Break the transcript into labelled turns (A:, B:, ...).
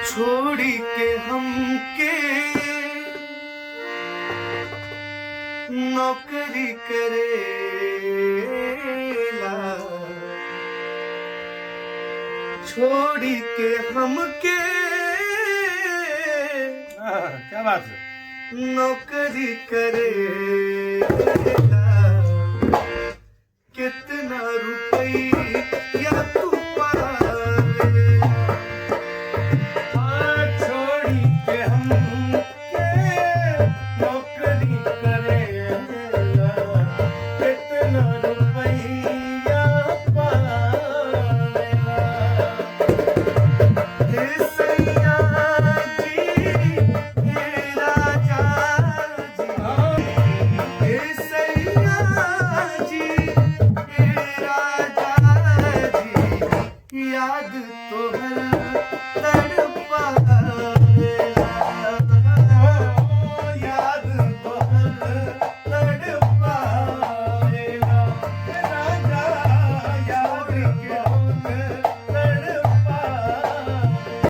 A: छोड़ी के हमके नौकरी करेला, छोड़ी के हमके
B: क्या बात है।
A: नौकरी करेला।